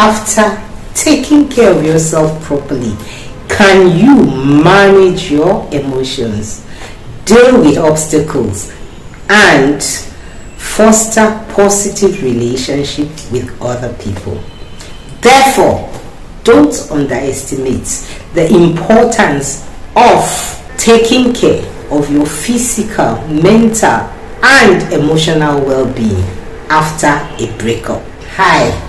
after taking care of yourself properly, can you manage your emotions, deal with obstacles, and foster positive relationship with other people? Therefore, don't underestimate the importance of taking care of your physical, mental, and emotional well-being after a breakup. Hi,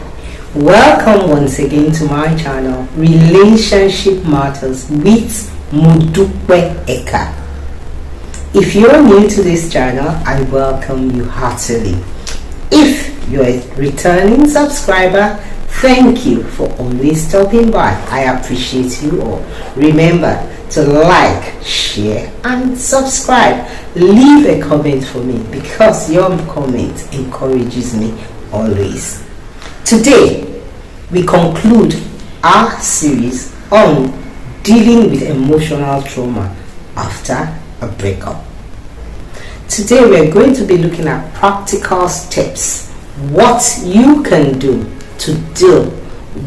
welcome once again to my channel, Relationship Matters with Mudukwe Eka. If you're new to this channel, I welcome you heartily. If you're a returning subscriber, thank you for always stopping by. I appreciate you all. Remember to like, share, and subscribe. Leave a comment for me because your comment encourages me always. Today, we conclude our series on dealing with emotional trauma after a breakup. Today, we are going to be looking at practical steps, what you can do to deal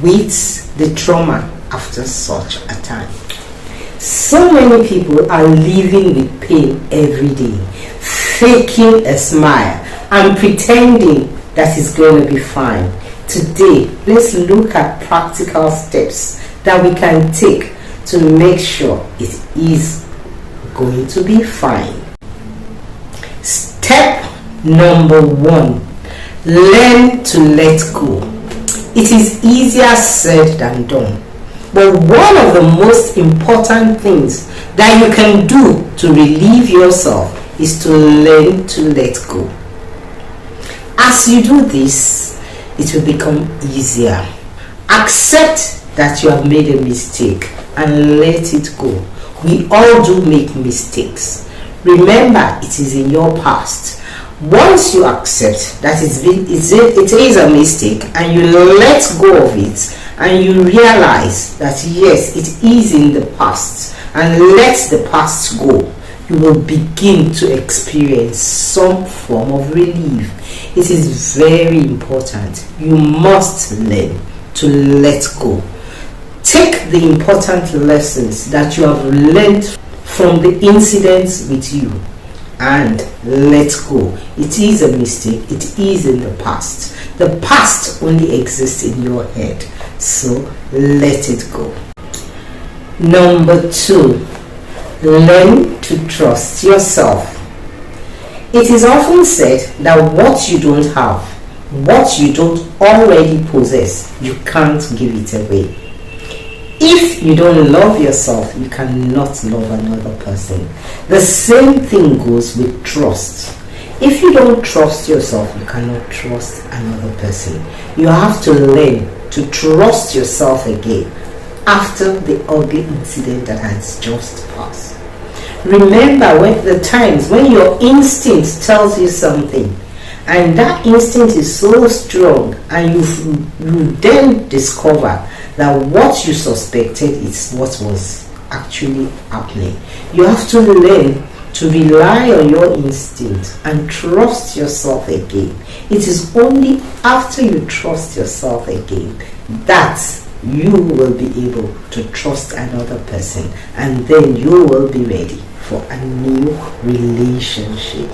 with the trauma after such a time. So many people are living with pain every day, faking a smile and pretending that it's going to be fine. Today, let's look at practical steps that we can take to make sure it is going to be fine. Step number 1, learn to let go. It is easier said than done. But one of the most important things that you can do to relieve yourself is to learn to let go. As you do this, it will become easier. Accept that you have made a mistake and let it go. We all do make mistakes. Remember, it is in your past. Once you accept that it is a mistake and you let go of it, and you realize that yes, it is in the past, and let the past go, you will begin to experience some form of relief. It is very important. You must learn to let go. Take the important lessons that you have learned from the incidents with you and let go. It is a mistake. It is in the past. The past only exists in your head. So let it go. Number 2, learn to trust yourself. It is often said that what you don't have, what you don't already possess, you can't give it away. If you don't love yourself, you cannot love another person. The same thing goes with trust. If you don't trust yourself, you cannot trust another person. You have to learn to trust yourself again after the ugly incident that has just passed. Remember when the times when your instinct tells you something, and that instinct is so strong, and you then discover that what you suspected is what was actually happening. You have to learn to rely on your instinct and trust yourself again. It is only after you trust yourself again that you will be able to trust another person, and then you will be ready for a new relationship.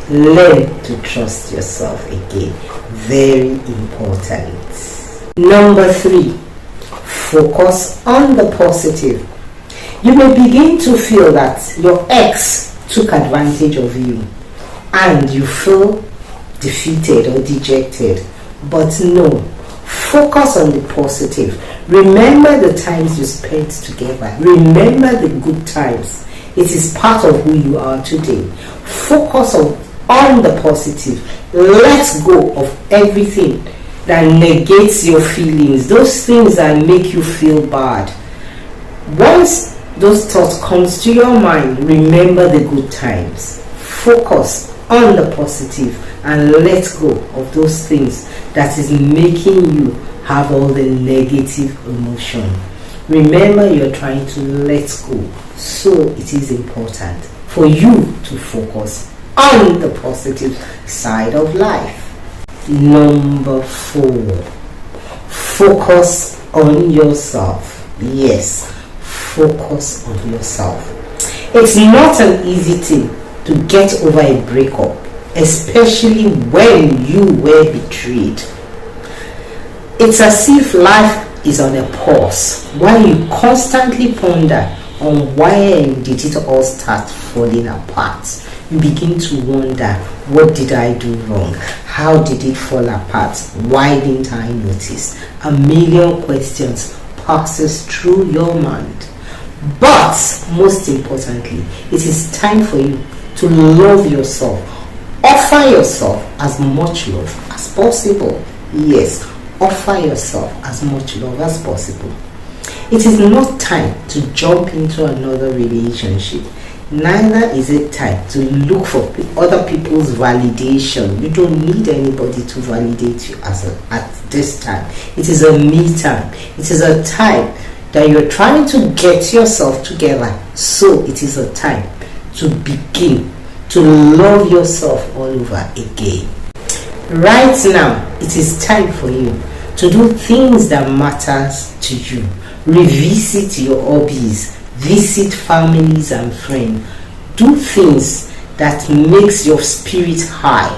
Learn to trust yourself again. Very important. Number 3, focus on the positive. You may begin to feel that your ex took advantage of you and you feel defeated or dejected, but no, focus on the positive. Remember the times you spent together. Remember the good times. It is part of who you are today. Focus on the positive. Let go of everything that negates your feelings, those things that make you feel bad. Once those thoughts comes to your mind, remember the good times. Focus on the positive and let go of those things that is making you have all the negative emotion. Remember, you're trying to let go, so it is important for you to focus on the positive side of life. Number 4, Focus on yourself. Yes, focus on yourself. It's not an easy thing to get over a breakup, especially when you were betrayed. It's as if life is on a pause while you constantly ponder on why did it all start falling apart. You begin to wonder, what did I do wrong? How did it fall apart? Why didn't I notice? A million questions passes through your mind. But most importantly, it is time for you to love yourself. Offer yourself as much love as possible. Yes, offer yourself as much love as possible. It is not time to jump into another relationship. Neither is it time to look for other people's validation. You don't need anybody to validate you at this time. It is a me time. It is a time that you're trying to get yourself together. So it is a time to begin to love yourself all over again. Right now, it is time for you to do things that matters to you. Revisit your hobbies. Visit families and friends. Do things that makes your spirit high.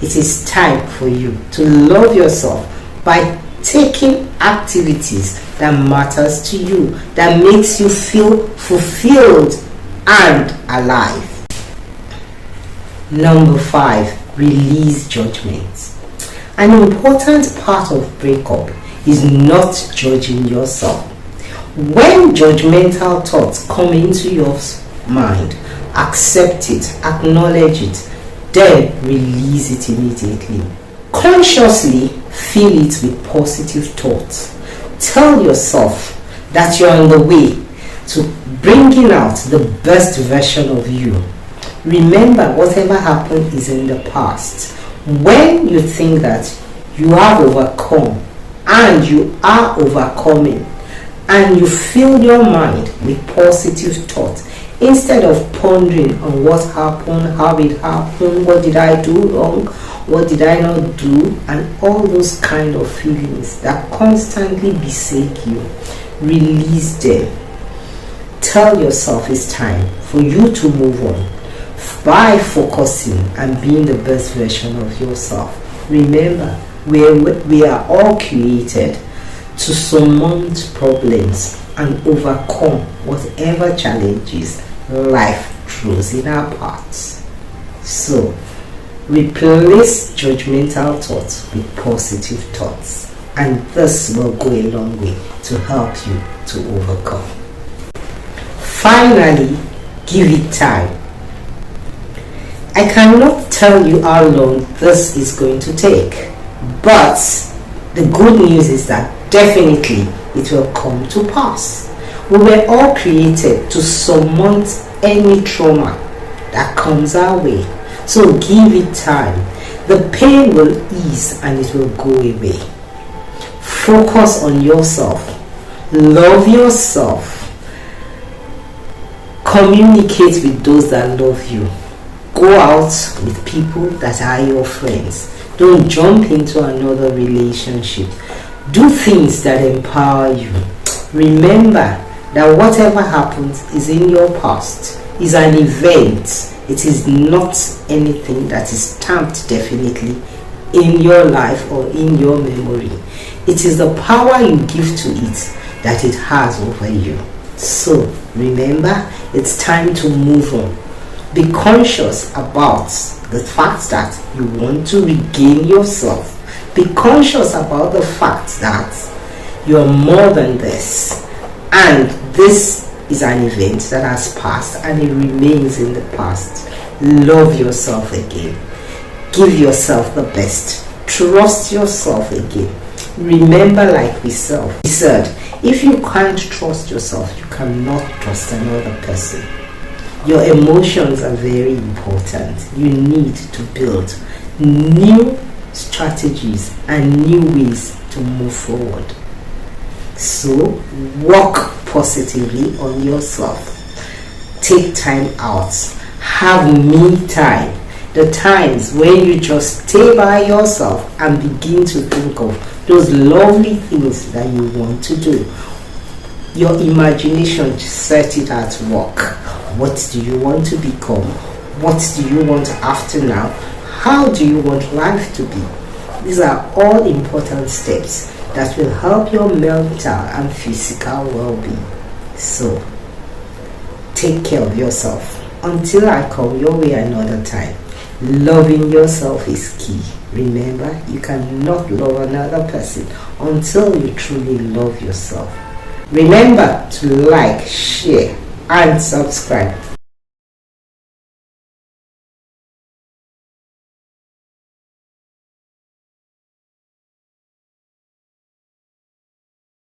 It is time for you to love yourself by taking activities that matters to you, that makes you feel fulfilled and alive. Number 5, release judgment. An important part of breakup is not judging yourself. When judgmental thoughts come into your mind, accept it, acknowledge it, then release it immediately. Consciously fill it with positive thoughts. Tell yourself that you're on the way to bringing out the best version of you. Remember, whatever happened is in the past. When you think that you have overcome and you are overcoming, and you fill your mind with positive thoughts instead of pondering on what happened, how it happened, what did I do wrong, what did I not do, and all those kind of feelings that constantly beset you. Release them. Tell yourself it's time for you to move on by focusing and being the best version of yourself. Remember, we are all created to surmount problems and overcome whatever challenges life throws in our paths. So, replace judgmental thoughts with positive thoughts, and this will go a long way to help you to overcome. Finally, give it time. I cannot tell you how long this is going to take, but the good news is that definitely it will come to pass. We were all created to surmount any trauma that comes our way. So give it time. The pain will ease and it will go away. Focus on yourself. Love yourself. Communicate with those that love you. Go out with people that are your friends. Don't jump into another relationship. Do things that empower you. Remember that whatever happens is in your past, is an event. It is not anything that is stamped definitely in your life or in your memory. It is the power you give to it that it has over you. So remember, it's time to move on. Be conscious about the fact that you want to regain yourself. Be conscious about the fact that you are more than this, and this is an event that has passed and it remains in the past. Love yourself again. Give yourself the best. Trust yourself again. Remember, like we said, if you can't trust yourself, you cannot trust another person. Your emotions are very important. You need to build new strategies and new ways to move forward. So work positively on yourself. Take time out. Have me time. The times when you just stay by yourself and begin to think of those lovely things that you want to do. Your imagination set it at work. What do you want to become? What do you want after now? How do you want life to be? These are all important steps that will help your mental and physical well-being. So, take care of yourself. Until I come your way another time, loving yourself is key. Remember, you cannot love another person until you truly love yourself. Remember to like, share, and subscribe.